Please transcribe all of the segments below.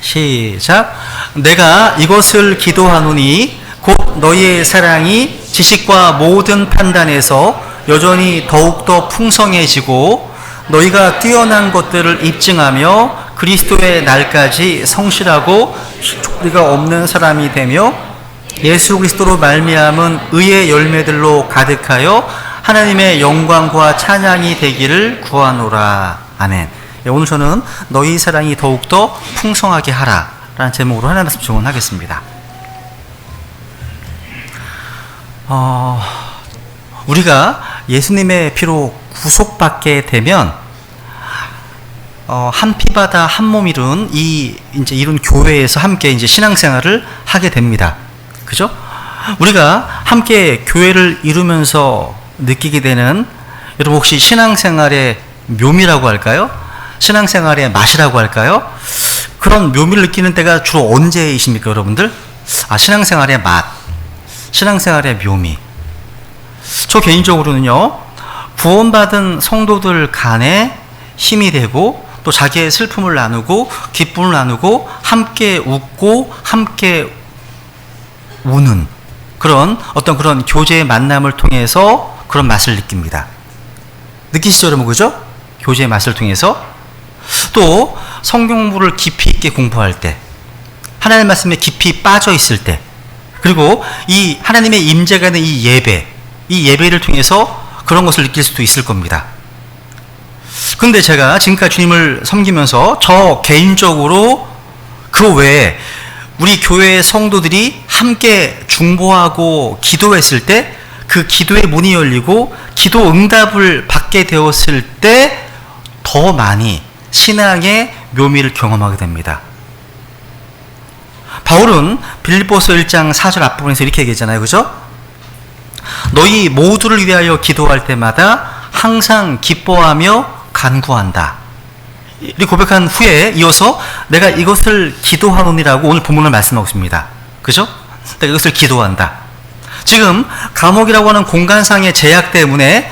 시작. 내가 이것을 기도하노니 곧 너희의 사랑이 지식과 모든 판단에서 여전히 더욱더 풍성해지고 너희가 뛰어난 것들을 입증하며 그리스도의 날까지 성실하고 소리가 없는 사람이 되며 예수 그리스도로 말미암은 의의 열매들로 가득하여 하나님의 영광과 찬양이 되기를 구하노라. 아멘. 오늘 저는 너희 사랑이 더욱더 풍성하게 하라 라는 제목으로 하나님 말씀 증언하겠습니다. 우리가 예수님의 피로 구속받게 되면 한 피바다 한 몸 이룬 이룬 교회에서 함께 이제 신앙생활을 하게 됩니다. 그죠? 우리가 함께 교회를 이루면서 느끼게 되는, 여러분 혹시 신앙생활의 묘미라고 할까요? 신앙생활의 맛이라고 할까요? 그런 묘미를 느끼는 때가 주로 언제이십니까, 여러분들? 신앙생활의 맛, 신앙생활의 묘미. 저 개인적으로는요, 구원받은 성도들 간에 힘이 되고 또 자기의 슬픔을 나누고 기쁨을 나누고 함께 웃고 함께 우는 그런 어떤 그런 교제의 만남을 통해서 그런 맛을 느낍니다. 느끼시죠, 여러분? 그죠? 교제의 맛을 통해서. 또 성경물을 깊이 있게 공부할 때, 하나님의 말씀에 깊이 빠져 있을 때, 그리고 이 하나님의 임재가 있는 이 예배를 통해서 그런 것을 느낄 수도 있을 겁니다. 근데 제가 지금까지 주님을 섬기면서 저 개인적으로 그 외에 우리 교회의 성도들이 함께 중보하고 기도했을 때, 그 기도의 문이 열리고 기도 응답을 받게 되었을 때 더 많이 신앙의 묘미를 경험하게 됩니다. 바울은 빌립보서 1장 4절 앞부분에서 이렇게 얘기했잖아요. 그죠? 너희 모두를 위하여 기도할 때마다 항상 기뻐하며 간구한다. 이 고백한 후에 이어서 내가 이것을 기도하노니라고 오늘 본문을 말씀하고 있습니다. 그죠? 내가 이것을 기도한다. 지금 감옥이라고 하는 공간상의 제약 때문에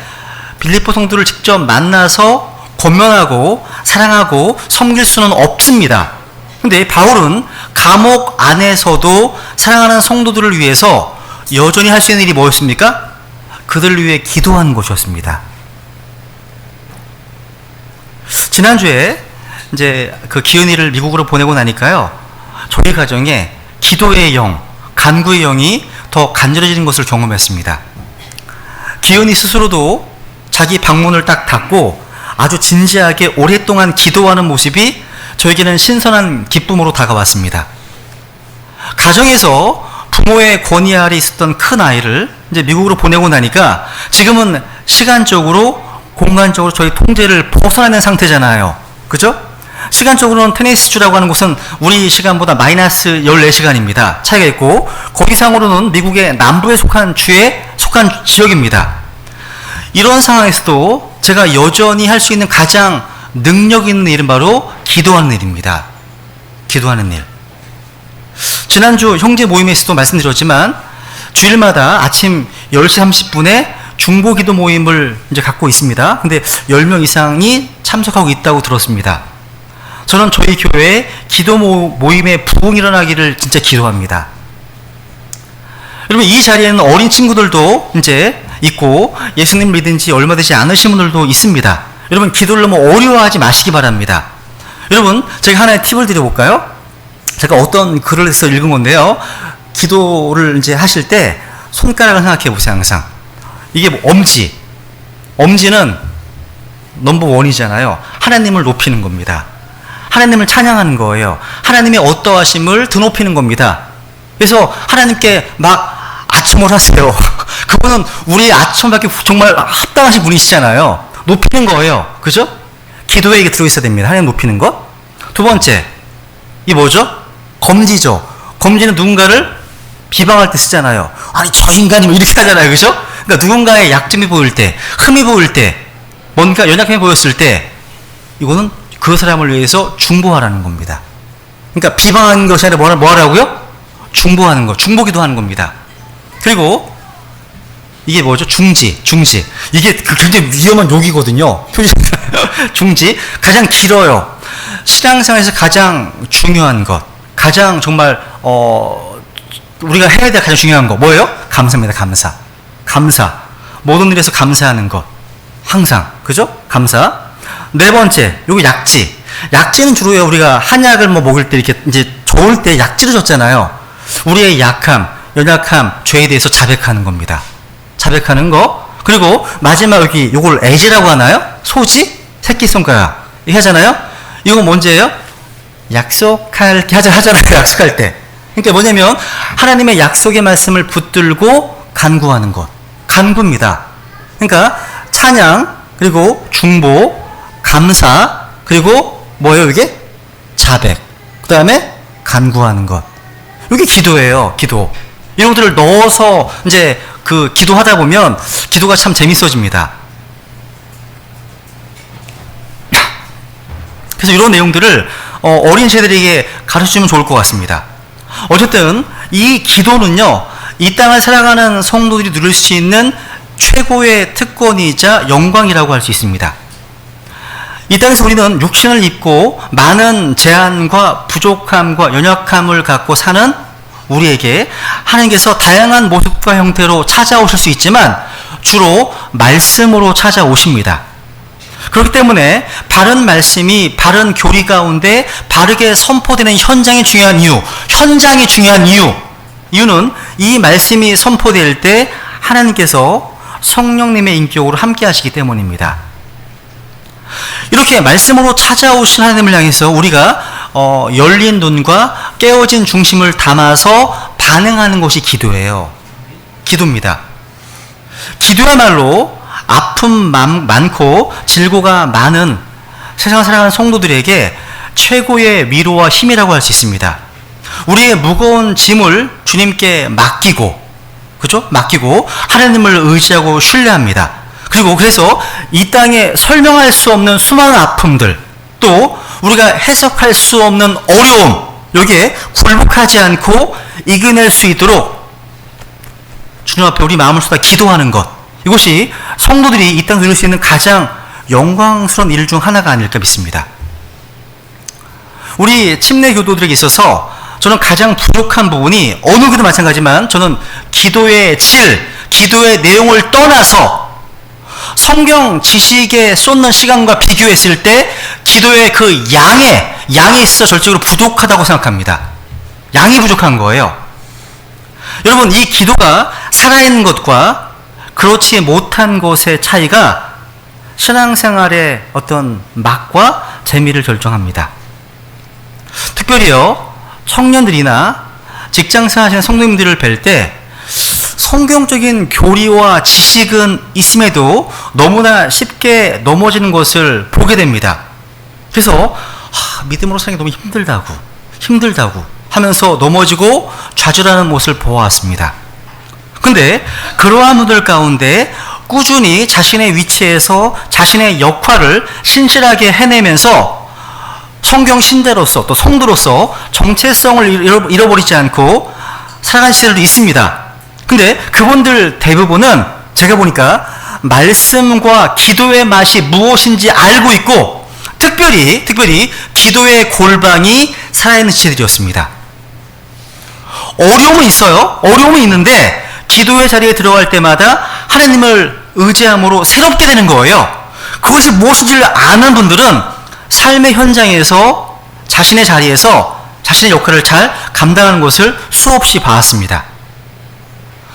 빌립보 성도를 직접 만나서 권면하고 사랑하고 섬길 수는 없습니다. 근데 바울은 감옥 안에서도 사랑하는 성도들을 위해서 여전히 할 수 있는 일이 뭐였습니까? 그들을 위해 기도하는 것이었습니다. 지난주에 이제 그 기은이를 미국으로 보내고 나니까요, 저희 가정에 기도의 영, 간구의 영이 더 간절해지는 것을 경험했습니다. 기은이 스스로도 자기 방문을 딱 닫고 아주 진지하게 오랫동안 기도하는 모습이 저에게는 신선한 기쁨으로 다가왔습니다. 가정에서 부모의 권위 아래 있었던 큰 아이를 이제 미국으로 보내고 나니까 지금은 시간적으로 공간적으로 저희 통제를 벗어나는 상태잖아요. 그죠? 시간적으로는 테네시주라고 하는 곳은 우리 시간보다 마이너스 14시간입니다. 차이가 있고, 거기상으로는 미국의 남부에 속한 주에 속한 지역입니다. 이런 상황에서도 제가 여전히 할 수 있는 가장 능력 있는 일은 바로 기도하는 일입니다. 기도하는 일. 지난주 형제 모임에서도 말씀드렸지만 주일마다 아침 10시 30분에 중보 기도 모임을 이제 갖고 있습니다. 근데 10명 이상이 참석하고 있다고 들었습니다. 저는 저희 교회에 기도 모임에 부흥이 일어나기를 진짜 기도합니다. 여러분, 이 자리에는 어린 친구들도 이제 있고 예수님 믿은 지 얼마 되지 않으신 분들도 있습니다. 여러분, 기도를 너무 어려워하지 마시기 바랍니다. 여러분, 제가 하나의 팁을 드려볼까요? 제가 어떤 글을 해서 읽은 건데요, 기도를 이제 하실 때 손가락을 생각해 보세요. 항상 이게 엄지는 넘버 원이잖아요. 하나님을 높이는 겁니다. 하나님을 찬양하는 거예요. 하나님의 어떠하심을 드높이는 겁니다. 그래서 하나님께 막 아첨을 하세요. 그분은 우리의 아첨받기 정말 합당하신 분이시잖아요. 높이는 거예요. 그죠? 기도에 이게 들어있어야 됩니다. 하나님 높이는 것. 두 번째, 이 뭐죠? 검지죠. 검지는 누군가를 비방할 때 쓰잖아요. 아니, 저 인간이 뭐 이렇게 하잖아요. 그죠? 그러니까 누군가의 약점이 보일 때, 흠이 보일 때, 뭔가 연약함이 보였을 때, 이거는 그 사람을 위해서 중보하라는 겁니다. 그러니까 비방하는 것이 아니라 뭐 하라고요? 중보하는 거, 중보기도 하는 겁니다. 그리고 이게 뭐죠? 중지. 이게 굉장히 위험한 욕이거든요. 중지. 가장 길어요. 신앙생활에서 가장 중요한 것, 가장 정말 우리가 해야 될 가장 중요한 거 뭐예요? 감사입니다. 감사. 모든 일에서 감사하는 것. 항상. 그죠? 감사. 네 번째, 요거 약지. 약지는 주로 우리가 한약을 먹을 때 이렇게 이제 좋을 때 약지를 줬잖아요. 우리의 약함, 연약함, 죄에 대해서 자백하는 겁니다. 자백하는 거. 그리고 마지막 여기 요걸 애지라고 하나요? 소지? 새끼손가락. 이렇게 하잖아요? 이거 뭔지예요? 약속할 때 하잖아요. 약속할 때. 그러니까 뭐냐면 하나님의 약속의 말씀을 붙들고 간구하는 것. 간구입니다. 그러니까 찬양, 그리고 중보, 감사, 그리고 뭐예요 이게? 자백. 그 다음에 간구하는 것. 이게 기도예요. 기도. 이런 것들을 넣어서 이제 그 기도하다 보면 기도가 참 재밌어집니다. 그래서 이런 내용들을 어린 세대들에게 가르쳐주면 좋을 것 같습니다. 어쨌든 이 기도는요, 이 땅을 살아가는 성도들이 누릴 수 있는 최고의 특권이자 영광이라고 할 수 있습니다. 이 땅에서 우리는 육신을 입고 많은 제한과 부족함과 연약함을 갖고 사는 우리에게 하나님께서 다양한 모습과 형태로 찾아오실 수 있지만 주로 말씀으로 찾아오십니다. 그렇기 때문에 바른 말씀이 바른 교리 가운데 바르게 선포되는 현장이 중요한 이유는 이 말씀이 선포될 때 하나님께서 성령님의 인격으로 함께 하시기 때문입니다. 이렇게 말씀으로 찾아오신 하나님을 향해서 우리가 열린 눈과 깨어진 중심을 담아서 반응하는 것이 기도예요. 기도입니다. 기도야말로 아픔 많고 질고가 많은 세상을 살아가는 성도들에게 최고의 위로와 힘이라고 할 수 있습니다. 우리의 무거운 짐을 주님께 맡기고, 그죠? 맡기고 하나님을 의지하고 신뢰합니다. 그리고 그래서 이 땅에 설명할 수 없는 수많은 아픔들, 또 우리가 해석할 수 없는 어려움, 여기에 굴복하지 않고 이겨낼 수 있도록 주님 앞에 우리 마음을 쏟아 기도하는 것, 이것이 성도들이 이 땅에 누릴 수 있는 가장 영광스러운 일 중 하나가 아닐까 믿습니다. 우리 침례 교도들에게 있어서 저는 가장 부족한 부분이, 어느 교도 마찬가지지만 저는 기도의 질, 기도의 내용을 떠나서 성경 지식에 쏟는 시간과 비교했을 때 기도의 그 양이 있어 절대로 부족하다고 생각합니다. 양이 부족한 거예요. 여러분, 이 기도가 살아있는 것과 그렇지 못한 것의 차이가 신앙생활의 어떤 맛과 재미를 결정합니다. 특별히요, 청년들이나 직장생활 하시는 성도님들을 뵐 때 성경적인 교리와 지식은 있음에도 너무나 쉽게 넘어지는 것을 보게 됩니다. 그래서 믿음으로 사는 게 너무 힘들다고 하면서 넘어지고 좌절하는 모습을 보아왔습니다. 근데 그러한 분들 가운데 꾸준히 자신의 위치에서 자신의 역할을 신실하게 해내면서 성경 신자로서 또 성도로서 정체성을 잃어버리지 않고 살아가는 시대도 있습니다. 근데 그분들 대부분은 제가 보니까 말씀과 기도의 맛이 무엇인지 알고 있고 특별히 기도의 골방이 살아있는 지체들이었습니다. 어려움은 있어요. 어려움은 있는데 기도의 자리에 들어갈 때마다 하나님을 의지함으로 새롭게 되는 거예요. 그것이 무엇인지를 아는 분들은 삶의 현장에서 자신의 자리에서 자신의 역할을 잘 감당하는 것을 수없이 봐왔습니다.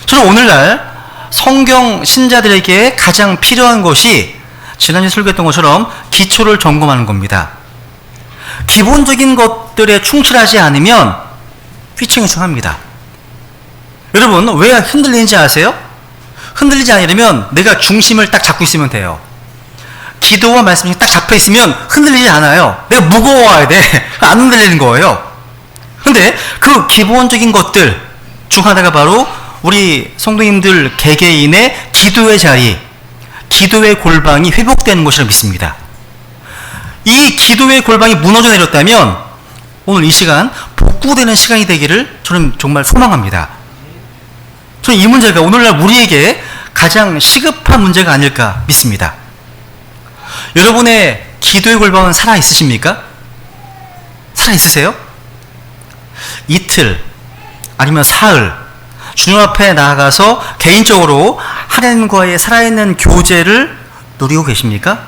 저는 오늘날 성경 신자들에게 가장 필요한 것이 지난주에 설교했던 것처럼 기초를 점검하는 겁니다. 기본적인 것들에 충실하지 않으면 휘청휘청합니다. 여러분, 왜 흔들리는지 아세요? 흔들리지 않으려면 내가 중심을 딱 잡고 있으면 돼요. 기도와 말씀이 딱 잡혀 있으면 흔들리지 않아요. 내가 무거워야 돼. 안 흔들리는 거예요. 근데 그 기본적인 것들 중 하나가 바로 우리 성도님들 개개인의 기도의 자리, 기도의 골방이 회복되는 것이라 믿습니다. 이 기도의 골방이 무너져 내렸다면 오늘 이 시간 복구되는 시간이 되기를 저는 정말 소망합니다. 저는 이 문제가 오늘날 우리에게 가장 시급한 문제가 아닐까 믿습니다. 여러분의 기도의 골방은 살아있으십니까? 살아있으세요? 이틀 아니면 사흘 주님 앞에 나아가서 개인적으로 하나님과의 살아있는 교제를 누리고 계십니까?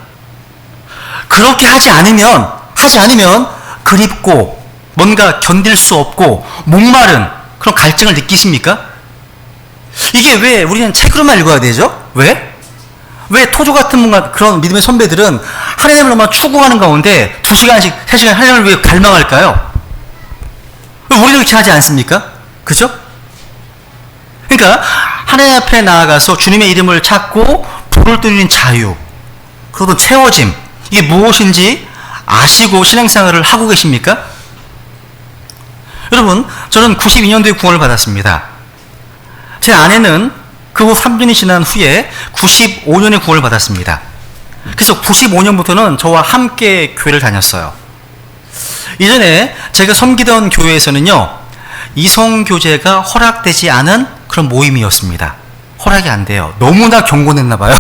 그렇게 하지 않으면 그립고 뭔가 견딜 수 없고 목마른 그런 갈증을 느끼십니까? 이게 왜 우리는 책으로만 읽어야 되죠? 왜 토조 같은 뭔가 그런 믿음의 선배들은 하나님을 너무 추구하는 가운데 2시간씩 3시간 하나님을 왜 갈망할까요? 왜 우리는 그렇게 하지 않습니까? 그죠? 그러니까 하나님 앞에 나아가서 주님의 이름을 찾고 불을 뚫는 자유, 그것도 채워짐, 이게 무엇인지 아시고 신앙생활을 하고 계십니까? 여러분, 저는 92년도에 구원을 받았습니다. 제 아내는 그 후 3년이 지난 후에 95년에 구원을 받았습니다. 그래서 95년부터는 저와 함께 교회를 다녔어요. 이전에 제가 섬기던 교회에서는요, 이성교제가 허락되지 않은 그런 모임이었습니다. 허락이 안 돼요. 너무나 경건했나 봐요.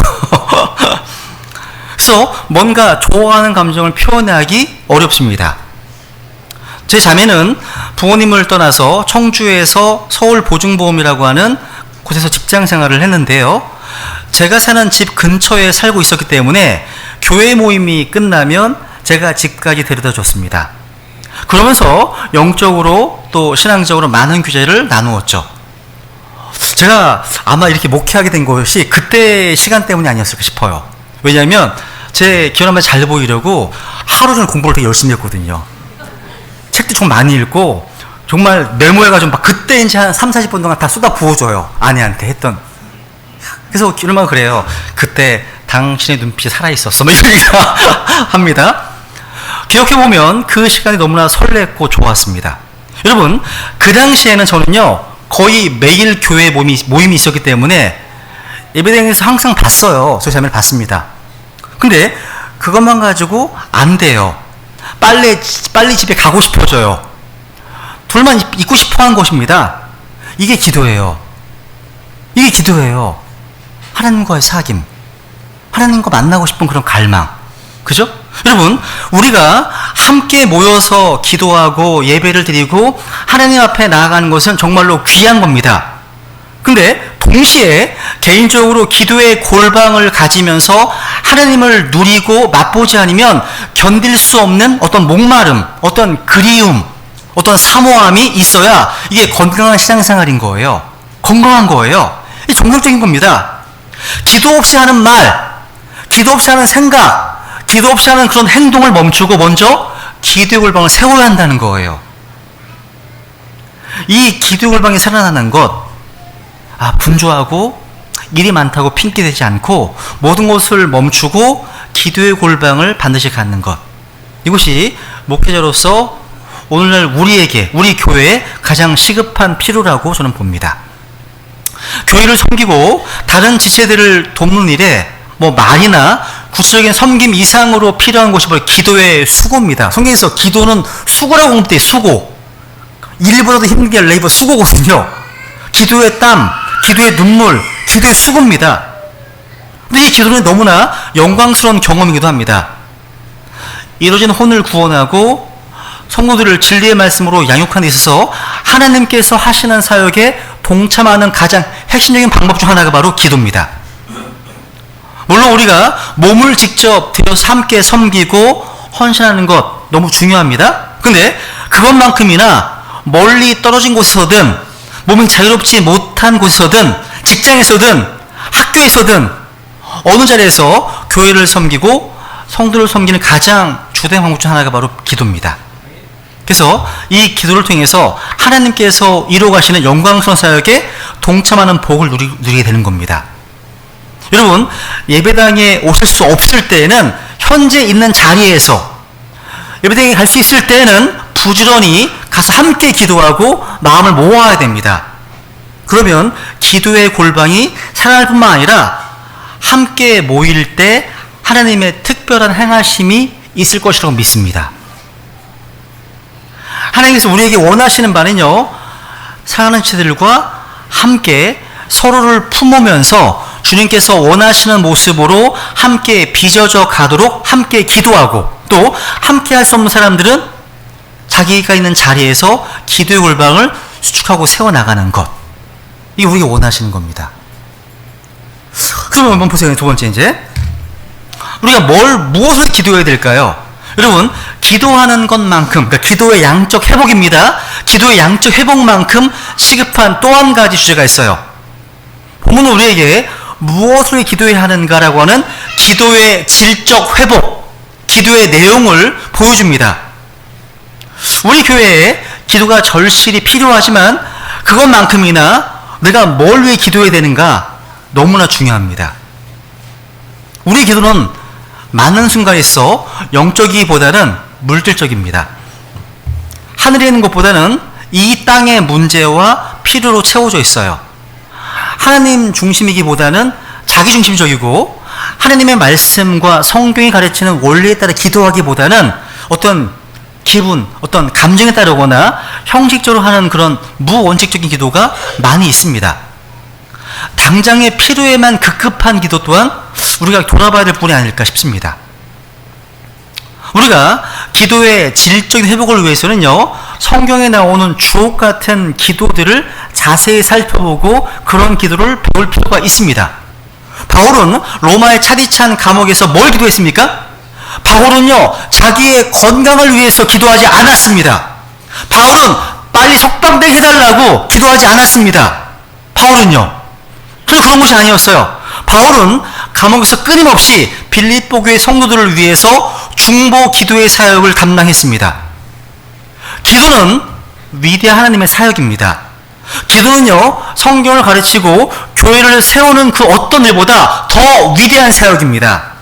그래서 뭔가 좋아하는 감정을 표현하기 어렵습니다. 제 자매는 부모님을 떠나서 청주에서 서울보증보험이라고 하는 곳에서 직장 생활을 했는데요. 제가 사는 집 근처에 살고 있었기 때문에 교회 모임이 끝나면 제가 집까지 데려다 줬습니다. 그러면서 영적으로 또 신앙적으로 많은 교제를 나누었죠. 제가 아마 이렇게 목회하게 된 것이 그때 시간 때문이 아니었을까 싶어요. 왜냐하면 제 기억나면 잘 보이려고 하루 종일 공부를 되게 열심히 했거든요. 책도 좀 많이 읽고 정말 메모해가지고 막 그때 이제 한 30-40분 동안 다 쏟아 부어줘요. 아내한테 했던. 그래서 얼마나 그래요. 그때 당신의 눈빛이 살아있었어. 뭐 이렇게 합니다. 기억해보면 그 시간이 너무나 설렜고 좋았습니다. 여러분, 그 당시에는 저는요, 거의 매일 교회 모임이 있었기 때문에 예배당에서 항상 봤어요. 저 자매를 봤습니다. 근데 그것만 가지고 안 돼요. 빨리 집에 가고 싶어져요. 둘만 있고 싶어 한 것입니다. 이게 기도예요. 하나님과의 사귐, 하나님과 만나고 싶은 그런 갈망. 그죠? 여러분, 우리가 함께 모여서 기도하고 예배를 드리고 하나님 앞에 나아가는 것은 정말로 귀한 겁니다. 근데 동시에 개인적으로 기도의 골방을 가지면서 하나님을 누리고 맛보지 않으면 견딜 수 없는 어떤 목마름, 어떤 그리움, 어떤 사모함이 있어야 이게 건강한 신앙생활인 거예요. 건강한 거예요. 이게 정상적인 겁니다. 기도 없이 하는 말, 기도 없이 하는 생각, 기도 없이 하는 그런 행동을 멈추고 먼저 기도의 골방을 세워야 한다는 거예요. 이 기도의 골방이 살아나는 것, 분주하고 일이 많다고 핑계대지 않고 모든 것을 멈추고 기도의 골방을 반드시 갖는 것. 이것이 목회자로서 오늘날 우리 교회에 가장 시급한 필요라고 저는 봅니다. 교회를 섬기고 다른 지체들을 돕는 일에 말이나 구체적인 섬김 이상으로 필요한 것이 바로 기도의 수고입니다. 성경에서 기도는 수고라고 하면 돼. 수고. 일보다도 힘든 게 레이버 수고거든요. 기도의 땀, 기도의 눈물, 기도의 수고입니다. 근데 이 기도는 너무나 영광스러운 경험이기도 합니다. 이루어진 혼을 구원하고 성도들을 진리의 말씀으로 양육하는 데 있어서 하나님께서 하시는 사역에 동참하는 가장 핵심적인 방법 중 하나가 바로 기도입니다. 물론 우리가 몸을 직접 들여서 함께 섬기고 헌신하는 것 너무 중요합니다. 근데 그것만큼이나 멀리 떨어진 곳에서든 몸이 자유롭지 못한 곳에서든 직장에서든 학교에서든 어느 자리에서 교회를 섬기고 성도를 섬기는 가장 주된 방법 중 하나가 바로 기도입니다. 그래서 이 기도를 통해서 하나님께서 이루어 가시는 영광스러운 사역에 동참하는 복을 누리게 되는 겁니다. 여러분, 예배당에 오실 수 없을 때에는 현재 있는 자리에서 예배당에 갈 수 있을 때에는 부지런히 가서 함께 기도하고 마음을 모아야 됩니다. 그러면 기도의 골방이 살아날 뿐만 아니라 함께 모일 때 하나님의 특별한 행하심이 있을 것이라고 믿습니다. 하나님께서 우리에게 원하시는 바는요, 사랑하는 지체들과 함께 서로를 품으면서 주님께서 원하시는 모습으로 함께 빚어져 가도록 함께 기도하고, 또 함께 할 수 없는 사람들은 자기가 있는 자리에서 기도의 골방을 수축하고 세워나가는 것. 이게 우리가 원하시는 겁니다. 그러면 한번 보세요. 두 번째 이제. 우리가 무엇을 기도해야 될까요? 여러분, 기도하는 것만큼, 그러니까 기도의 양적 회복입니다. 기도의 양적 회복만큼 시급한 또 한 가지 주제가 있어요. 본문은 우리에게 무엇을 기도해야 하는가라고 하는 기도의 질적 회복, 기도의 내용을 보여줍니다. 우리 교회에 기도가 절실히 필요하지만 그것만큼이나 내가 뭘 위해 기도해야 되는가 너무나 중요합니다. 우리 기도는 많은 순간에 있어 영적이기보다는 물질적입니다. 하늘에 있는 것보다는 이 땅의 문제와 필요로 채워져 있어요. 하나님 중심이기보다는 자기 중심적이고 하나님의 말씀과 성경이 가르치는 원리에 따라 기도하기보다는 어떤 기분, 어떤 감정에 따르거나 형식적으로 하는 그런 무원칙적인 기도가 많이 있습니다. 당장의 필요에만 급급한 기도 또한 우리가 돌아봐야 될 뿐이 아닐까 싶습니다. 우리가 기도의 질적인 회복을 위해서는요, 성경에 나오는 주옥 같은 기도들을 자세히 살펴보고 그런 기도를 배울 필요가 있습니다. 바울은 로마의 차디찬 감옥에서 뭘 기도했습니까? 바울은요, 자기의 건강을 위해서 기도하지 않았습니다. 바울은 빨리 석방되게 해달라고 기도하지 않았습니다. 바울은요, 그런 것이 아니었어요. 바울은 감옥에서 끊임없이 빌립보 교회 성도들을 위해서 중보 기도의 사역을 담당했습니다. 기도는 위대한 하나님의 사역입니다. 기도는요, 성경을 가르치고 교회를 세우는 그 어떤 일보다 더 위대한 사역입니다.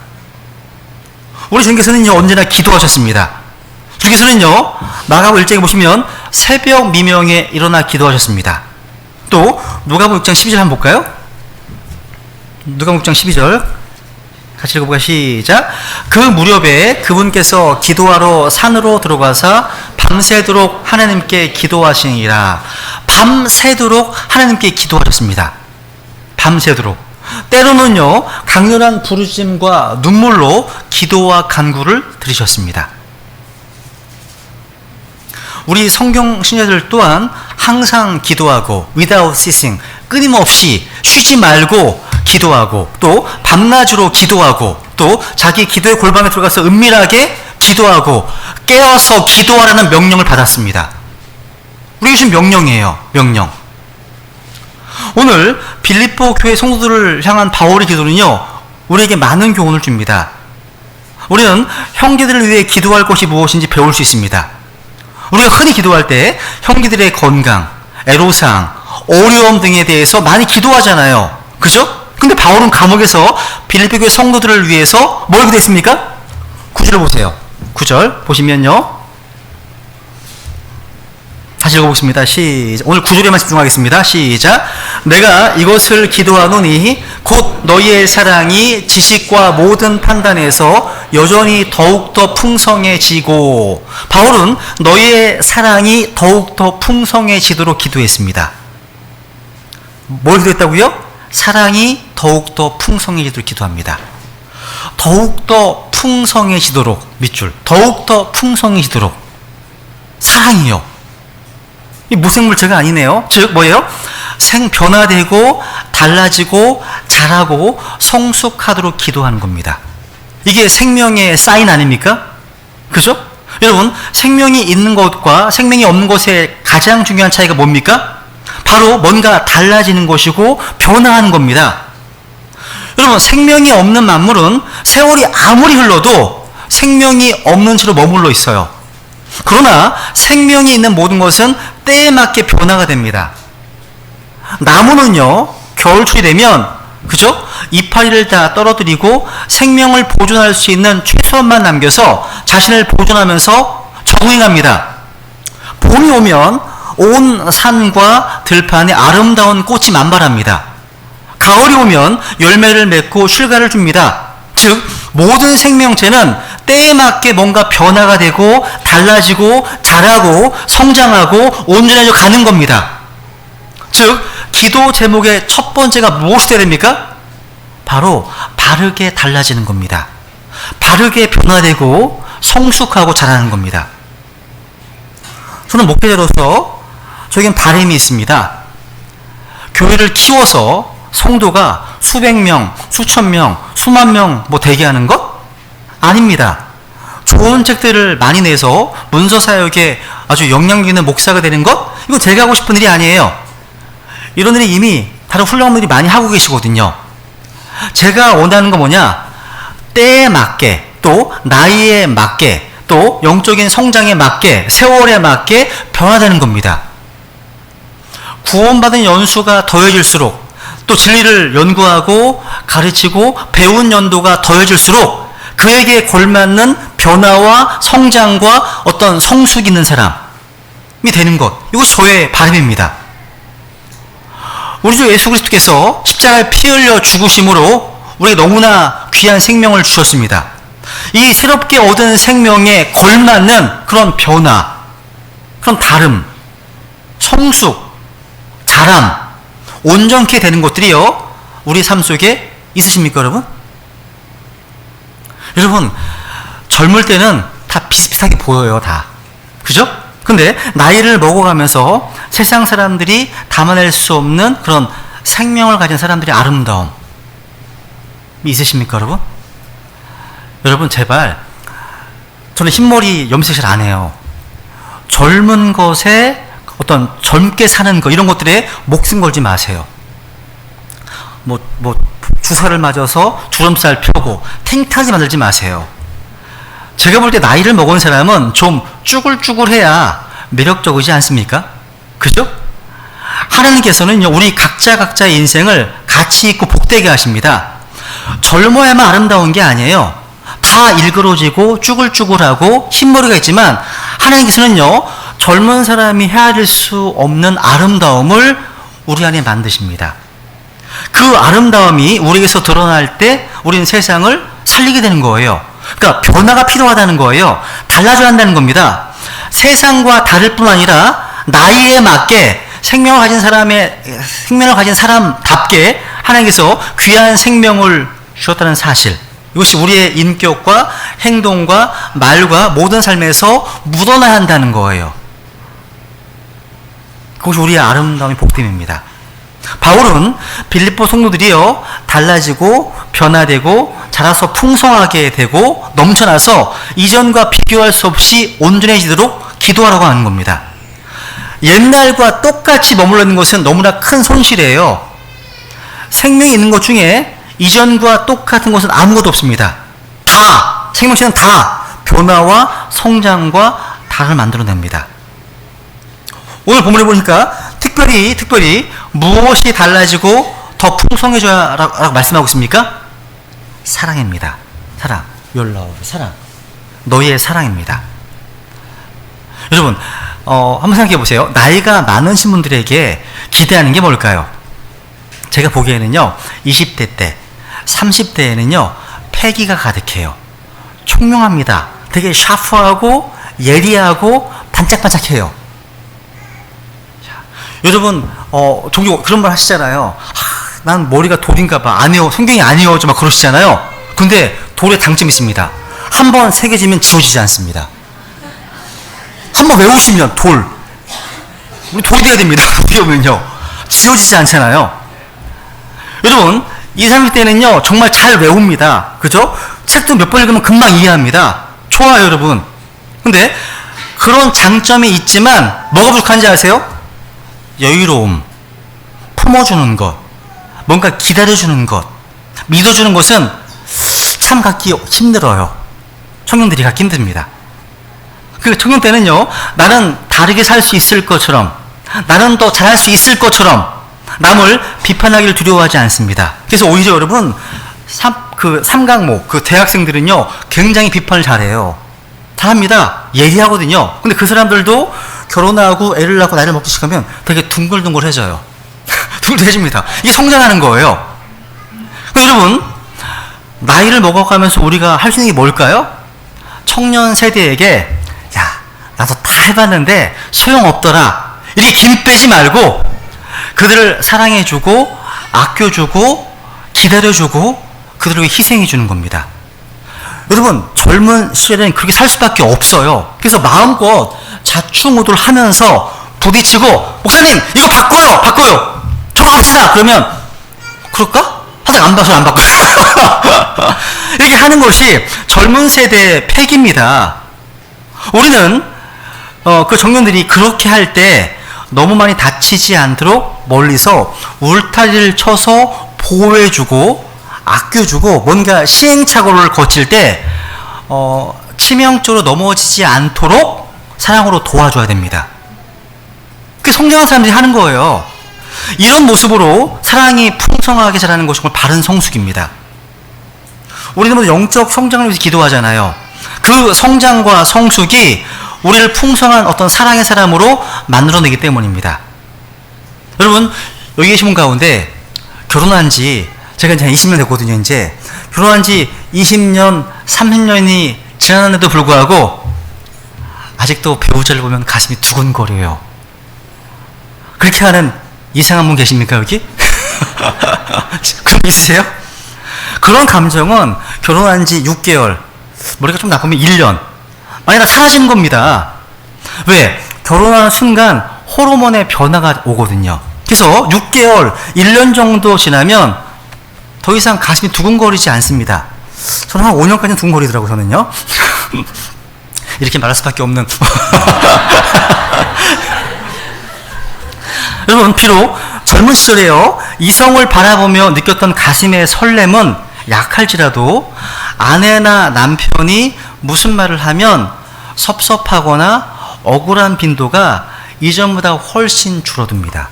우리 주님께서는요, 언제나 기도하셨습니다. 주님께서는요, 마가복음 1장에 보시면 새벽 미명에 일어나 기도하셨습니다. 또 누가복음 6장 12절 한번 볼까요? 누가복음 6장 12절 같이 읽어볼까요? 시작. 그 무렵에 그분께서 기도하러 산으로 들어가사 밤새도록 하나님께 기도하시니라. 밤새도록 하나님께 기도하셨습니다. 밤새도록. 때로는요, 강렬한 부르짖음과 눈물로 기도와 간구를 드리셨습니다. 우리 성경 신자들 또한 항상 기도하고 without ceasing, 끊임없이 쉬지 말고 기도하고 또 밤낮으로 기도하고 또 자기 기도의 골방에 들어가서 은밀하게 기도하고 깨어서 기도하라는 명령을 받았습니다. 우리에게 주신 명령이에요. 명령. 오늘 빌립보 교회 성도들을 향한 바울의 기도는요, 우리에게 많은 교훈을 줍니다. 우리는 형제들을 위해 기도할 것이 무엇인지 배울 수 있습니다. 우리가 흔히 기도할 때 형제들의 건강, 애로사항, 어려움 등에 대해서 많이 기도하잖아요. 그죠? 근데 바울은 감옥에서 빌립보 교회 성도들을 위해서 뭘 기도했습니까? 9절을 보세요. 9절 보시면요, 다시 읽어보겠습니다. 시작. 오늘 9절에만 집중하겠습니다. 시작. 내가 이것을 기도하노니 곧 너희의 사랑이 지식과 모든 판단에서 여전히 더욱더 풍성해지고, 바울은 너희의 사랑이 더욱더 풍성해지도록 기도했습니다. 뭘 기도했다고요? 사랑이 더욱더 풍성해지도록 기도합니다. 더욱더 풍성해지도록, 밑줄, 더욱더 풍성해지도록. 사랑이요. 이 무생물체가 아니네요. 즉 뭐예요? 변화되고 달라지고 자라고 성숙하도록 기도하는 겁니다. 이게 생명의 사인 아닙니까? 그죠? 여러분, 생명이 있는 것과 생명이 없는 것의 가장 중요한 차이가 뭡니까? 바로 뭔가 달라지는 것이고 변화하는 겁니다. 여러분, 생명이 없는 만물은 세월이 아무리 흘러도 생명이 없는 채로 머물러 있어요. 그러나 생명이 있는 모든 것은 때에 맞게 변화가 됩니다. 나무는요, 겨울철이 되면, 그죠? 이파리를 다 떨어뜨리고 생명을 보존할 수 있는 최소한만 남겨서 자신을 보존하면서 적응합니다. 봄이 오면 온 산과 들판에 아름다운 꽃이 만발합니다. 가을이 오면 열매를 맺고 출가를 줍니다. 즉 모든 생명체는 때에 맞게 뭔가 변화가 되고 달라지고 자라고 성장하고 온전해져 가는 겁니다. 즉 기도 제목의 첫 번째가 무엇이 되어야 됩니까? 바로 바르게 달라지는 겁니다. 바르게 변화되고 성숙하고 자라는 겁니다. 저는 목회자로서 저에겐 바람이 있습니다. 교회를 키워서 성도가 수백 명, 수천 명, 수만 명 되게 하는 것? 아닙니다. 좋은 책들을 많이 내서 문서 사역에 아주 영향력 있는 목사가 되는 것? 이건 제가 하고 싶은 일이 아니에요. 이런 일이 이미 다른 훌륭한 분들이 많이 하고 계시거든요. 제가 원하는 건 뭐냐? 때에 맞게, 또 나이에 맞게, 또 영적인 성장에 맞게, 세월에 맞게 변화되는 겁니다. 구원받은 연수가 더해질수록, 또 진리를 연구하고 가르치고 배운 연도가 더해질수록 그에게 걸맞는 변화와 성장과 어떤 성숙 있는 사람이 되는 것, 이것이 저의 바람입니다. 우리 주 예수 그리스도께서 십자가에 피 흘려 죽으심으로 우리에게 너무나 귀한 생명을 주셨습니다. 이 새롭게 얻은 생명에 걸맞는 그런 변화, 그런 다름, 성숙, 자람, 온전케 되는 것들이요, 우리 삶 속에 있으십니까, 여러분? 여러분, 젊을 때는 다 비슷비슷하게 보여요, 다. 그죠? 근데 나이를 먹어가면서 세상 사람들이 담아낼 수 없는 그런 생명을 가진 사람들의 아름다움이 있으십니까, 여러분? 여러분, 제발, 저는 흰머리 염색 잘 안 해요. 젊은 것에 어떤 젊게 사는 것, 이런 것들에 목숨 걸지 마세요. 주사를 맞아서 주름살 펴고 탱탱하게 만들지 마세요. 제가 볼 때 나이를 먹은 사람은 좀 쭈글쭈글해야 매력적이지 않습니까? 그죠? 하나님께서는요, 우리 각자의 인생을 가치 있고 복되게 하십니다. 젊어야만 아름다운 게 아니에요. 다 일그러지고 쭈글쭈글하고 흰머리가 있지만 하나님께서는요, 젊은 사람이 헤아릴 수 없는 아름다움을 우리 안에 만드십니다. 그 아름다움이 우리에게서 드러날 때 우리는 세상을 살리게 되는 거예요. 그러니까 변화가 필요하다는 거예요. 달라져야 한다는 겁니다. 세상과 다를 뿐 아니라 나이에 맞게 생명을 가진 사람답게 하나님께서 귀한 생명을 주셨다는 사실, 이것이 우리의 인격과 행동과 말과 모든 삶에서 묻어나야 한다는 거예요. 그것이 우리의 아름다움의 복됨입니다. 바울은 빌립보 성도들이요, 달라지고 변화되고 자라서 풍성하게 되고 넘쳐나서 이전과 비교할 수 없이 온전해지도록 기도하라고 하는 겁니다. 옛날과 똑같이 머물러 있는 것은 너무나 큰 손실이에요. 생명이 있는 것 중에 이전과 똑같은 것은 아무것도 없습니다. 다, 생명체는 다 변화와 성장과 다를 만들어냅니다. 오늘 본문을 보니까 특별히 무엇이 달라지고 더 풍성해져야 라고 말씀하고 있습니까? 사랑입니다. 사랑. Your love. 사랑. 너희의 사랑입니다. 여러분, 한번 생각해 보세요. 나이가 많으신 분들에게 기대하는 게 뭘까요? 제가 보기에는요, 20대 때, 30대에는요, 패기가 가득해요. 총명합니다. 되게 샤프하고 예리하고 반짝반짝해요. 여러분, 종종 그런 말 하시잖아요. 난 머리가 돌인가 봐. 아니요. 성경이 아니요. 막 그러시잖아요. 근데 돌에 장점이 있습니다. 한번 새겨지면 지워지지 않습니다. 한번 외우시면 우리 돌이 돼야 됩니다. 돌이 오면요, 지워지지 않잖아요. 여러분, 20, 30대는요, 정말 잘 외웁니다. 그죠? 책도 몇 번 읽으면 금방 이해합니다. 좋아요, 여러분. 근데 그런 장점이 있지만 뭐가 부족한지 아세요? 여유로움, 품어주는 것, 뭔가 기다려주는 것, 믿어주는 것은 참 갖기 힘들어요. 청년들이 갖기 힘듭니다. 그 청년 때는요, 나는 다르게 살 수 있을 것처럼, 나는 더 잘할 수 있을 것처럼 남을 비판하기를 두려워하지 않습니다. 그래서 오히려 여러분, 삼강목, 그 대학생들은요, 굉장히 비판을 잘해요. 잘합니다. 예리하거든요. 근데 그 사람들도 결혼하고 애를 낳고 나이를 먹기 시작하면 되게 둥글둥글해져요. 둥글해집니다. 이게 성장하는 거예요. 여러분, 나이를 먹어가면서 우리가 할 수 있는 게 뭘까요? 청년 세대에게, 야, 나도 다 해봤는데 소용없더라, 이렇게 김 빼지 말고 그들을 사랑해주고 아껴주고 기다려주고 그들을 위해 희생해주는 겁니다. 여러분, 젊은 시절에는 그렇게 살 수밖에 없어요. 그래서 마음껏 좌충우돌 하면서 부딪히고, 목사님 이거 바꿔요 저거 합시다 그러면 그럴까? 하다가 안 바꿔요. 이렇게 하는 것이 젊은 세대의 패기입니다. 우리는 그 청년들이 그렇게 할 때 너무 많이 다치지 않도록 멀리서 울타리를 쳐서 보호해주고 아껴주고 뭔가 시행착오를 거칠 때 치명적으로 넘어지지 않도록 사랑으로 도와줘야 됩니다. 그게 성장한 사람들이 하는 거예요. 이런 모습으로 사랑이 풍성하게 자라는 것이 정말 바른 성숙입니다. 우리는 모두 영적 성장을 위해서 기도하잖아요. 그 성장과 성숙이 우리를 풍성한 어떤 사랑의 사람으로 만들어내기 때문입니다. 여러분, 여기 계신 분 가운데 결혼한 지 제가 이제 20년 됐거든요. 이제 결혼한 지 20년, 30년이 지났는데도 불구하고 아직도 배우자를 보면 가슴이 두근거려요. 그렇게 하는 이상한 분 계십니까 여기? 그런 분 있으세요? 그런 감정은 결혼한 지 6개월, 머리가 좀 나쁘면 1년 만약 다 사라지는 겁니다. 왜? 결혼하는 순간 호르몬의 변화가 오거든요. 그래서 6개월, 1년 정도 지나면 더 이상 가슴이 두근거리지 않습니다. 저는 한 5년까지는 두근거리더라고요, 저는요. 이렇게 말할 수밖에 없는. 여러분, 비록 젊은 시절에요, 이성을 바라보며 느꼈던 가슴의 설렘은 약할지라도 아내나 남편이 무슨 말을 하면 섭섭하거나 억울한 빈도가 이전보다 훨씬 줄어듭니다.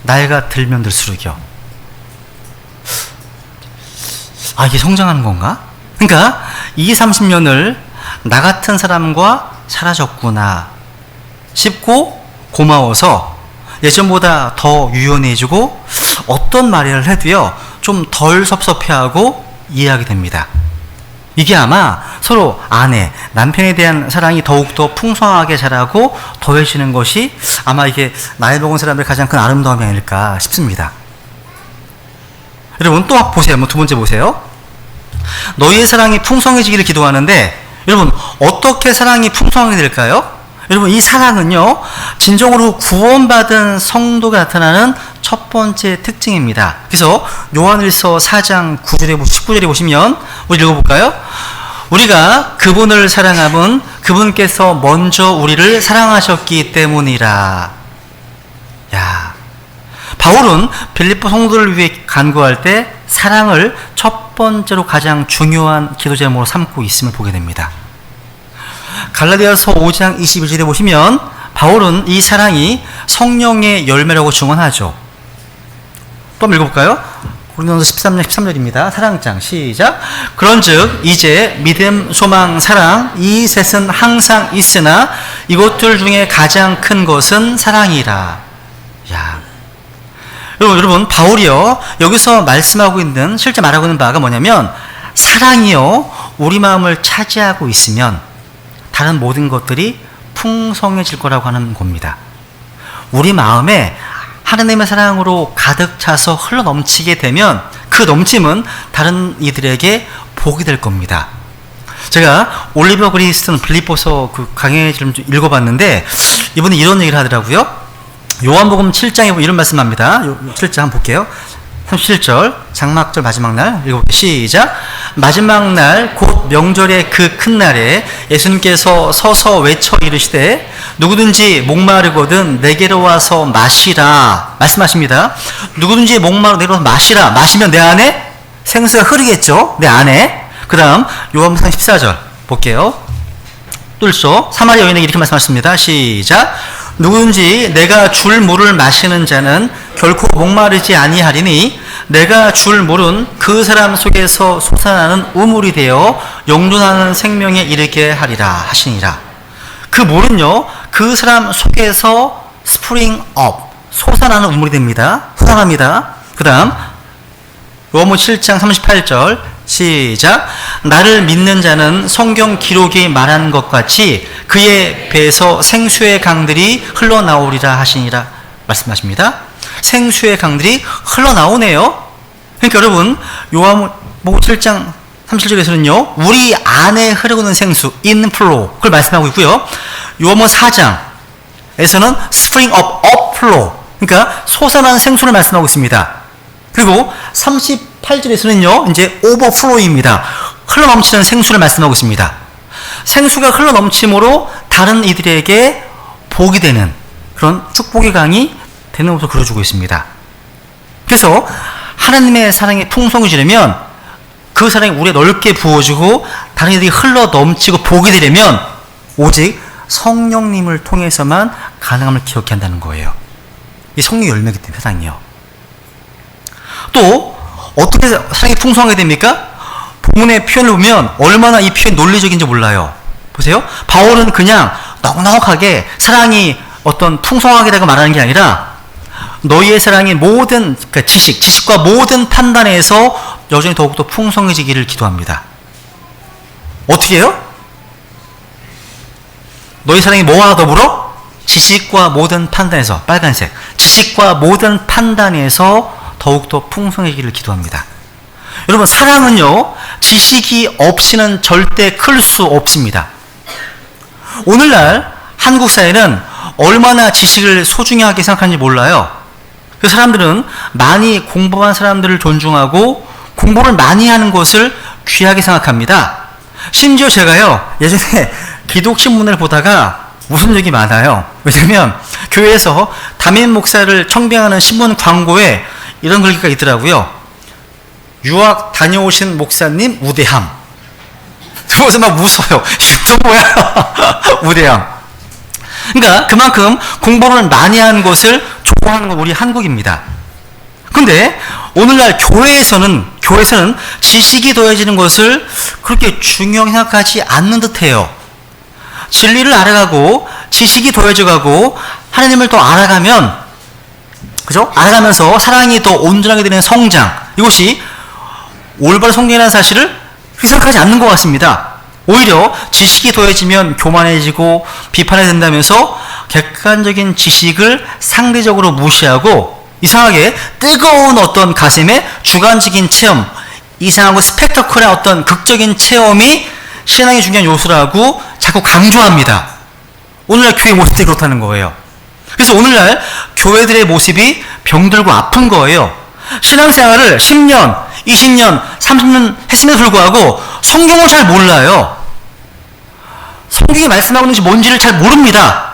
나이가 들면 들수록요. 아, 이게 성장하는 건가? 그러니까 20, 30년을 나 같은 사람과 살아졌구나 싶고 고마워서 예전보다 더 유연해지고 어떤 말을 해도요 좀 덜 섭섭해하고 이해하게 됩니다. 이게 아마 서로 아내, 남편에 대한 사랑이 더욱더 풍성하게 자라고 더해지는 것이 아마 이게 나이 먹은 사람들의 가장 큰 아름다움이 아닐까 싶습니다. 여러분 또 보세요. 두 번째 보세요. 너희의 사랑이 풍성해지기를 기도하는데 여러분 어떻게 사랑이 풍성하게 될까요? 여러분 이 사랑은요 진정으로 구원받은 성도가 나타나는 첫 번째 특징입니다. 그래서 요한일서 4장 9절에 19절에 보시면 우리 읽어볼까요? 우리가 그분을 사랑함은 그분께서 먼저 우리를 사랑하셨기 때문이라. 야, 바울은 빌립보 성도를 위해 간구할 때 사랑을 첫 번째로 가장 중요한 기도 제목으로 삼고 있음을 보게 됩니다. 갈라디아서 5장 21절에 보시면 바울은 이 사랑이 성령의 열매라고 증언하죠. 또 한번 읽어볼까요? 고린도서 13장 13절입니다. 사랑장 시작. 그런즉 이제 믿음, 소망, 사랑 이 셋은 항상 있으나 이것들 중에 가장 큰 것은 사랑이라. 야, 여러분 바울이요 여기서 말씀하고 있는 실제 말하고 있는 바가 뭐냐면 사랑이요 우리 마음을 차지하고 있으면 다른 모든 것들이 풍성해질 거라고 하는 겁니다. 우리 마음에 하나님의 사랑으로 가득 차서 흘러 넘치게 되면 그 넘침은 다른 이들에게 복이 될 겁니다. 제가 올리버 그리스턴 빌립보서 그 강해를 좀 읽어봤는데 이분이 이런 얘기를 하더라고요. 요한복음 7장에 이런 말씀합니다. 7장 한번 볼게요. 37절 장막절 마지막 날 읽어볼게요. 시작. 마지막 날 곧 명절의 그 큰 날에 예수님께서 서서 외쳐 이르시되 누구든지 목마르거든 내게로 와서 마시라 말씀하십니다. 누구든지 목마르 내게로 와서 마시라. 마시면 내 안에 생수가 흐르겠죠. 내 안에. 그 다음 요한복음 14절 볼게요. 뚫소 사마리아 여인에게 이렇게 말씀하십니다. 시작. 누구든지 내가 줄 물을 마시는 자는 결코 목마르지 아니하리니 내가 줄 물은 그 사람 속에서 솟아나는 우물이 되어 영존하는 생명에 이르게 하리라 하시니라. 그 물은요 그 사람 속에서 스프링 업 솟아나는 우물이 됩니다. 솟아납니다. 그 다음 요한복음 7장 38절 시작. 나를 믿는 자는 성경 기록이 말하는 것 같이 그의 배에서 생수의 강들이 흘러나오리라 하시니라 말씀하십니다. 생수의 강들이 흘러나오네요. 그러니까 여러분 요한복음 7장 37절에서는요, 우리 안에 흐르고 있는 생수, inflow, 그걸 말씀하고 있고요. 요한복음 4장에서는 spring of upflow, 그러니까 솟아나는 생수를 말씀하고 있습니다. 그리고 38절에서는요, 이제 overflow입니다. 흘러넘치는 생수를 말씀하고 있습니다. 생수가 흘러넘침으로 다른 이들에게 복이 되는 그런 축복의 강이 되는 것을 그려주고 있습니다. 그래서 하나님의 사랑이 풍성해지려면 그 사랑이 우리에 넓게 부어지고 다른 이들이 흘러넘치고 복이 되려면 오직 성령님을 통해서만 가능함을 기억해야 한다는 거예요. 이 성령의 열매이기 때문에 사랑이요. 또 어떻게 사랑이 풍성하게 됩니까? 본문의 표현을 보면 얼마나 이 표현이 논리적인지 몰라요. 보세요. 바울은 그냥 넉넉하게 사랑이 어떤 풍성하게 되고 말하는 게 아니라 너희의 사랑이 모든 그러니까 지식과 모든 판단에서 여전히 더욱더 풍성해지기를 기도합니다. 어떻게 해요? 너희 사랑이 뭐와 더불어? 지식과 모든 판단에서, 빨간색, 지식과 모든 판단에서 더욱더 풍성해지기를 기도합니다. 여러분, 사랑은요, 지식이 없이는 절대 클 수 없습니다. 오늘날 한국 사회는 얼마나 지식을 소중하게 생각하는지 몰라요. 그 사람들은 많이 공부한 사람들을 존중하고 공부를 많이 하는 것을 귀하게 생각합니다. 심지어 제가요, 예전에 기독신문을 보다가 웃은 적이 많아요. 왜냐면 교회에서 담임 목사를 청빙하는 신문 광고에 이런 글귀가 있더라고요. 유학 다녀오신 목사님 우대함. 그래서 막 웃어요. 이게 또 뭐야? 우대함. 그러니까 그만큼 공부를 많이 하는 것을 좋아하는 건 우리 한국입니다. 근데 오늘날 교회에서는 지식이 더해지는 것을 그렇게 중요하게 생각하지 않는 듯해요. 진리를 알아가고 지식이 더해져가고 하나님을 더 알아가면, 그죠? 알아가면서 사랑이 더 온전하게 되는 성장, 이것이 올바른 성장이라는 사실을 생각하지 않는 것 같습니다. 오히려 지식이 더해지면 교만해지고 비판해야 된다면서 객관적인 지식을 상대적으로 무시하고 이상하게 뜨거운 어떤 가슴에 주관적인 체험, 이상하고 스펙터클한 어떤 극적인 체험이 신앙의 중요한 요소라고 자꾸 강조합니다. 오늘날 교회 모습이 그렇다는 거예요. 그래서 오늘날 교회들의 모습이 병들고 아픈 거예요. 신앙생활을 10년, 20년, 30년 했음에도 불구하고 성경을 잘 몰라요. 성경이 말씀하고 있는지 뭔지를 잘 모릅니다.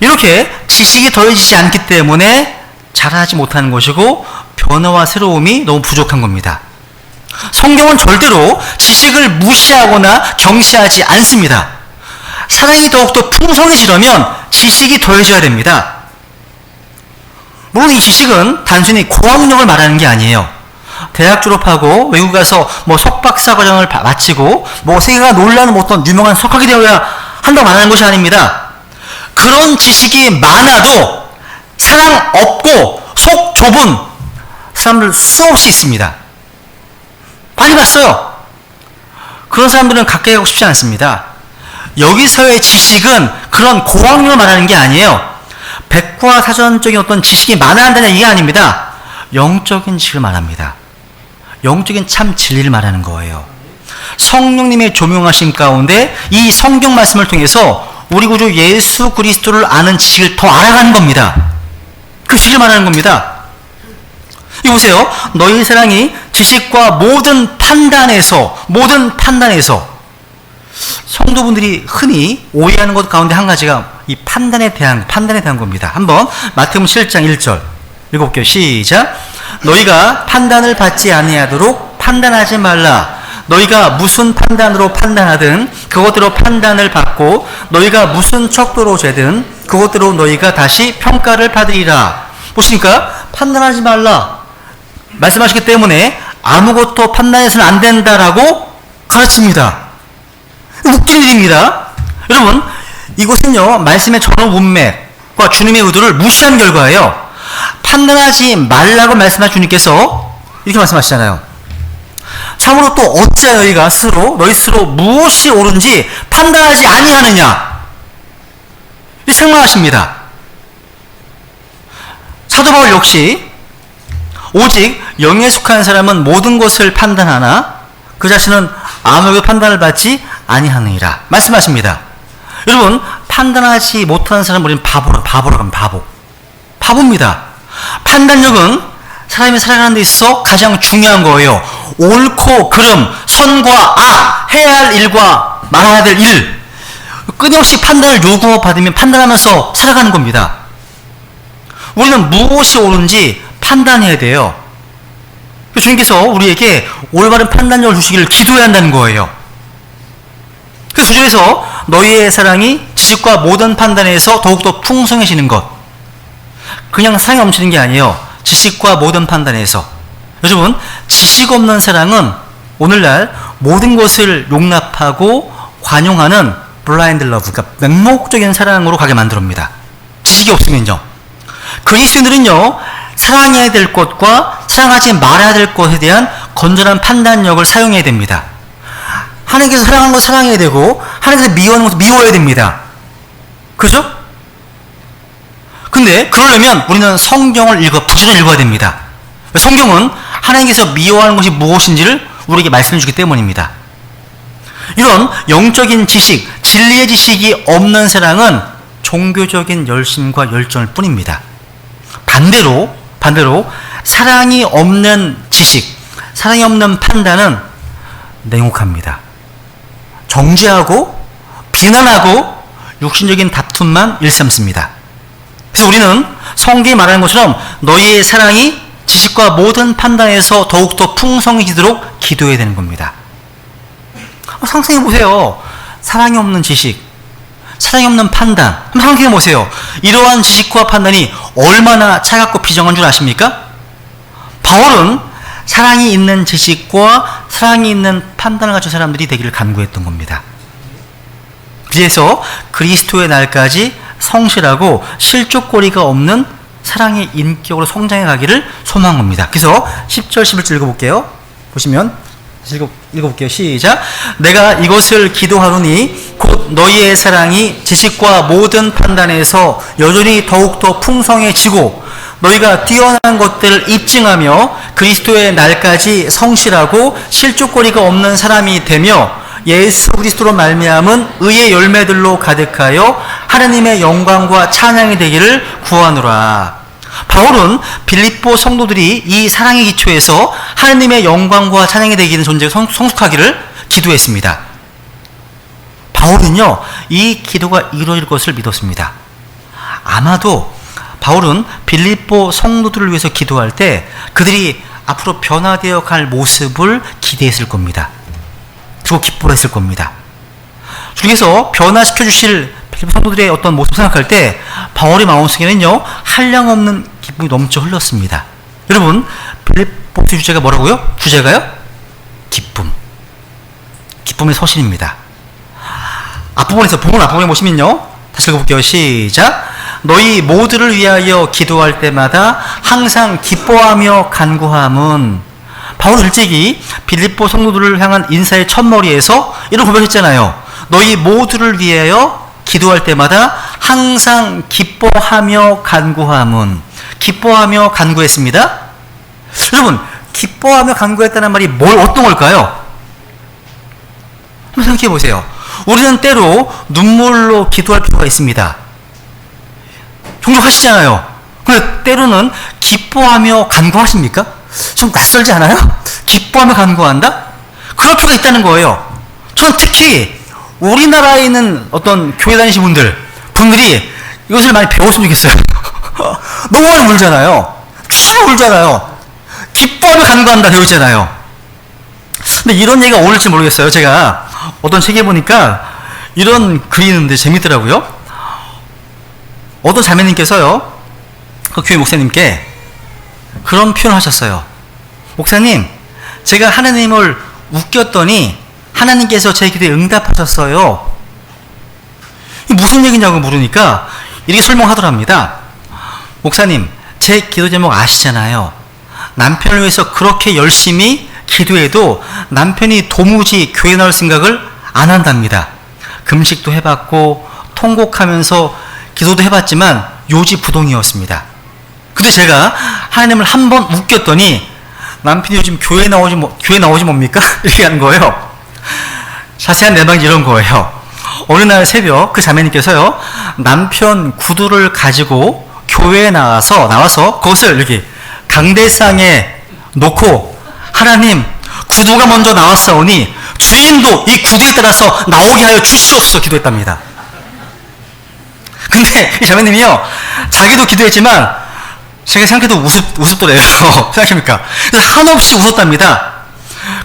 이렇게 지식이 더해지지 않기 때문에 잘하지 못하는 것이고 변화와 새로움이 너무 부족한 겁니다. 성경은 절대로 지식을 무시하거나 경시하지 않습니다. 사랑이 더욱더 풍성해지려면 지식이 더해져야 됩니다. 물론 이 지식은 단순히 고학력을 말하는 게 아니에요. 대학 졸업하고 외국 가서 뭐 석박사 과정을 마치고 뭐 세계가 놀라는 어떤 유명한 석학이 되어야 한다고 말하는 것이 아닙니다. 그런 지식이 많아도 사랑 없고 속 좁은 사람들 수없이 있습니다. 많이 봤어요. 그런 사람들은 가까이 하고 싶지 않습니다. 여기서의 지식은 그런 고학력을 말하는 게 아니에요. 백과사전적인 어떤 지식이 많아야 한다는 얘기가 아닙니다. 영적인 지식을 말합니다. 영적인 참 진리를 말하는 거예요. 성령님의 조명하신 가운데 이 성경 말씀을 통해서 우리 구주 예수 그리스도를 아는 지식을 더 알아가는 겁니다. 그 지식을 말하는 겁니다. 이 보세요. 너희 사랑이 지식과 모든 판단에서 성도분들이 흔히 오해하는 것 가운데 한 가지가 이 판단에 대한 겁니다. 한번 마태복음 7장 1절 읽어볼게요. 시작. 너희가 판단을 받지 아니하도록 판단하지 말라. 너희가 무슨 판단으로 판단하든 그것대로 판단을 받고 너희가 무슨 척도로 재든 그것대로 너희가 다시 평가를 받으리라. 보시니까 판단하지 말라 말씀하시기 때문에 아무것도 판단해서는 안 된다라고 가르칩니다. 웃긴 일입니다. 여러분, 이것은요 말씀의 전후 문맥과 주님의 의도를 무시한 결과예요. 판단하지 말라고 말씀하신 주님께서 이렇게 말씀하시잖아요. 참으로 또 어찌 너희가 너희 스스로 무엇이 옳은지 판단하지 아니하느냐, 이 책망하십니다. 사도 바울 역시 오직 영에 속한 사람은 모든 것을 판단하나 그 자신은 아무에게도 판단을 받지 아니하느니라 말씀하십니다. 여러분, 판단하지 못하는 사람은 우리는 바보라고 합니다. 바보입니다. 판단력은 사람이 살아가는 데 있어서 가장 중요한 거예요. 옳고 그름, 선과 악, 해야 할 일과 말아야 될 일, 끊임없이 판단을 요구받으면 판단하면서 살아가는 겁니다. 우리는 무엇이 옳은지 판단해야 돼요. 주님께서 우리에게 올바른 판단력을 주시기를 기도해야 한다는 거예요. 그래서 9절에서 너희의 사랑이 지식과 모든 판단에서 더욱더 풍성해지는 것. 그냥 사랑이 넘치는 게 아니에요. 지식과 모든 판단에서. 여러분, 지식 없는 사랑은 오늘날 모든 것을 용납하고 관용하는 블라인드 러브, 그러니까 맹목적인 사랑으로 가게 만듭니다. 지식이 없으면요. 그리스도인들은요, 사랑해야 될 것과 사랑하지 말아야 될 것에 대한 건전한 판단력을 사용해야 됩니다. 하나님께서 사랑하는 것 사랑해야 되고, 하나님께서 미워하는 것 미워해야 됩니다. 그죠? 근데 그러려면 우리는 성경을 부지런히 읽어야 됩니다. 성경은 하나님께서 미워하는 것이 무엇인지를 우리에게 말씀해 주기 때문입니다. 이런 영적인 지식, 진리의 지식이 없는 사랑은 종교적인 열심과 열정일 뿐입니다. 반대로 사랑이 없는 지식, 사랑이 없는 판단은 냉혹합니다. 정죄하고 비난하고 육신적인 다툼만 일삼습니다. 그래서 우리는 성경이 말하는 것처럼 너희의 사랑이 지식과 모든 판단에서 더욱더 풍성해지도록 기도해야 되는 겁니다. 상상해 보세요. 사랑이 없는 지식, 사랑이 없는 판단. 한번 생각해 보세요. 이러한 지식과 판단이 얼마나 차갑고 비정한 줄 아십니까? 바울은 사랑이 있는 지식과 사랑이 있는 판단을 가진 사람들이 되기를 간구했던 겁니다. 그래서 그리스도의 날까지 성실하고 실족거리가 없는 사랑의 인격으로 성장해 가기를 소망한 겁니다. 그래서 10절 11절 읽어볼게요. 보시면 읽어볼게요. 시작. 내가 이것을 기도하노니 곧 너희의 사랑이 지식과 모든 판단에서 여전히 더욱더 풍성해지고 너희가 뛰어난 것들을 입증하며 그리스도의 날까지 성실하고 실족거리가 없는 사람이 되며 예수 그리스도로 말미암은 의의 열매들로 가득하여 하나님의 영광과 찬양이 되기를 구하노라. 바울은 빌립보 성도들이 이 사랑의 기초에서 하나님의 영광과 찬양이 되기는 존재가 성숙하기를 기도했습니다. 바울은요, 이 기도가 이루어질 것을 믿었습니다. 아마도 바울은 빌립보 성도들을 위해서 기도할 때 그들이 앞으로 변화되어 갈 모습을 기대했을 겁니다. 그리고 기뻐했을 겁니다. 주께서 변화시켜 주실 빌립보 성도들의 어떤 모습을 생각할 때 바울의 마음속에는요, 한량없는 기쁨이 넘쳐 흘렀습니다. 여러분, 빌립보 주제가 뭐라고요? 주제가요? 기쁨. 기쁨의 서신입니다. 본문 앞부분에 보시면요, 다시 읽어볼게요. 시작. 너희 모두를 위하여 기도할 때마다 항상 기뻐하며 간구함은. 바울은 일찍이 빌립보 성도들을 향한 인사의 첫머리에서 이런 고백했잖아요. 너희 모두를 위하여 기도할 때마다 항상 기뻐하며 간구함은. 기뻐하며 간구했습니다. 여러분, 기뻐하며 간구했다는 말이 어떤 걸까요? 한번 생각해 보세요. 우리는 때로 눈물로 기도할 필요가 있습니다. 종종 하시잖아요. 근데 때로는 기뻐하며 간구하십니까? 좀 낯설지 않아요? 기뻐하며 간구한다? 그럴 필요가 있다는 거예요. 저는 특히 우리나라에 있는 어떤 교회 다니신 분들이 이것을 많이 배웠으면 좋겠어요. 너무 많이 울잖아요. 쭉 울잖아요. 기뻐하며 간구한다 배우잖아요. 근데 이런 얘기가 어울릴지 모르겠어요. 제가 어떤 책에 보니까 이런 글이 있는데 재밌더라고요. 어떤 자매님께서요, 그 교회 목사님께 그런 표현을 하셨어요. 목사님, 제가 하나님을 웃겼더니 하나님께서 제 기도에 응답하셨어요. 무슨 얘기냐고 물으니까 이렇게 설명하더랍니다. 목사님, 제 기도 제목 아시잖아요. 남편을 위해서 그렇게 열심히 기도해도 남편이 도무지 교회 나올 생각을 안 한답니다. 금식도 해봤고 통곡하면서 기도도 해봤지만 요지부동이었습니다. 근데 제가 하나님을 한 번 웃겼더니 남편이 요즘 교회 나오지 뭡니까? 이렇게 하는 거예요. 자세한 내막이 이런 거예요. 어느 날 새벽 그 자매님께서요, 남편 구두를 가지고 교회에 나와서 그것을 이렇게 강대상에 놓고, 하나님, 구두가 먼저 나왔사오니 주인도 이 구두에 따라서 나오게 하여 주시옵소서 기도했답니다. 근데 이 자매님이요, 자기도 기도했지만 자기가 생각해도 우습더래요. 생각합니까? 그래서 한없이 웃었답니다.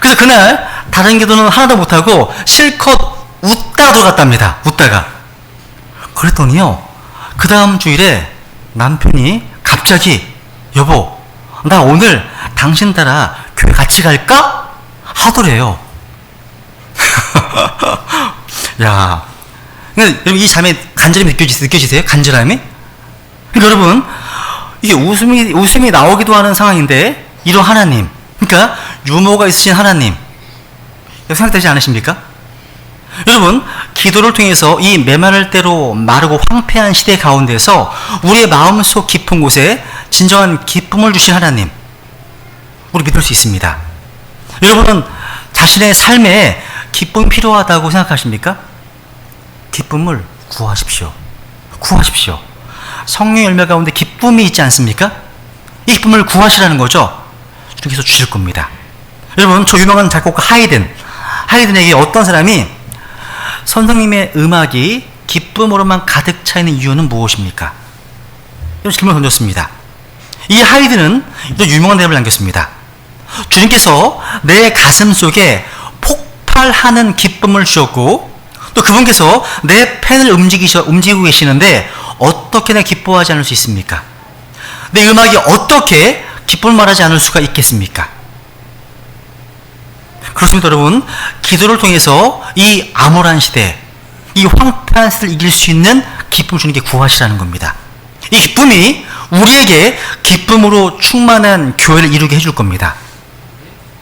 그래서 그날 다른 기도는 하나도 못하고 실컷 웃다가 돌아갔답니다. 웃다가. 그랬더니요, 그 다음 주일에 남편이 갑자기, 여보, 나 오늘 당신 따라 교회 같이 갈까? 하더래요. 야, 여러분, 이 자매 간절함이 느껴지세요? 간절함이? 그러니까 여러분, 이게 웃음이 나오기도 하는 상황인데, 이런 하나님, 그러니까 유머가 있으신 하나님, 생각되지 않으십니까? 여러분, 기도를 통해서 이 메마를 대로 마르고 황폐한 시대 가운데서 우리의 마음속 깊은 곳에 진정한 기쁨을 주신 하나님, 우리 믿을 수 있습니다. 여러분은 자신의 삶에 기쁨이 필요하다고 생각하십니까? 기쁨을 구하십시오. 구하십시오. 성령의 열매 가운데 기쁨이 있지 않습니까? 이 기쁨을 구하시라는 거죠. 주님께서 주실 겁니다. 여러분, 저 유명한 작곡가 하이든에게 어떤 사람이 선생님의 음악이 기쁨으로만 가득 차 있는 이유는 무엇입니까? 이런 질문을 던졌습니다. 이 하이든은 또 유명한 대답을 남겼습니다. 주님께서 내 가슴 속에 폭발하는 기쁨을 주셨고, 또 그분께서 내 펜을 움직이고 계시는데 어떻게 내가 기뻐하지 않을 수 있습니까? 내 음악이 어떻게 기쁨을 말하지 않을 수가 있겠습니까? 그렇습니다, 여러분. 기도를 통해서 이 암울한 시대, 이 황폐한 시대를 이길 수 있는 기쁨을 주님께 구하시라는 겁니다. 이 기쁨이 우리에게 기쁨으로 충만한 교회를 이루게 해줄 겁니다.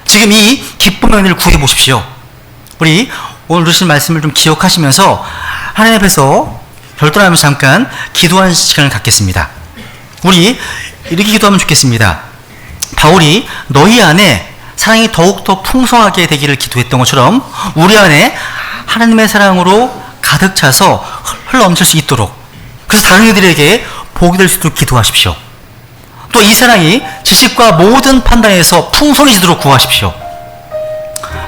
지금 이 기쁨의 은혜를 구해 보십시오. 우리 오늘 들으신 말씀을 좀 기억하시면서 하나님 앞에서 결단하면서 잠깐 기도하는 시간을 갖겠습니다. 우리 이렇게 기도하면 좋겠습니다. 바울이 너희 안에 사랑이 더욱더 풍성하게 되기를 기도했던 것처럼 우리 안에 하나님의 사랑으로 가득 차서 흘러넘칠 수 있도록, 그래서 다른 이들에게 복이 될 수 있도록 기도하십시오. 또 이 사랑이 지식과 모든 판단에서 풍성해지도록 구하십시오.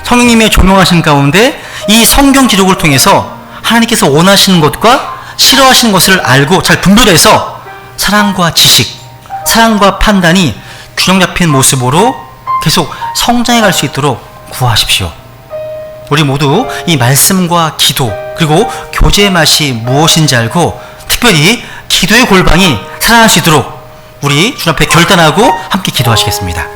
성령님의 조명하신 가운데 이 성경 기록을 통해서 하나님께서 원하시는 것과 싫어하시는 것을 알고 잘 분별해서 사랑과 지식, 사랑과 판단이 균형 잡힌 모습으로 계속 성장해 갈 수 있도록 구하십시오. 우리 모두 이 말씀과 기도, 그리고 교제의 맛이 무엇인지 알고 특별히 기도의 골방이 살아날 수 있도록 우리 주님 앞에 결단하고 함께 기도하시겠습니다.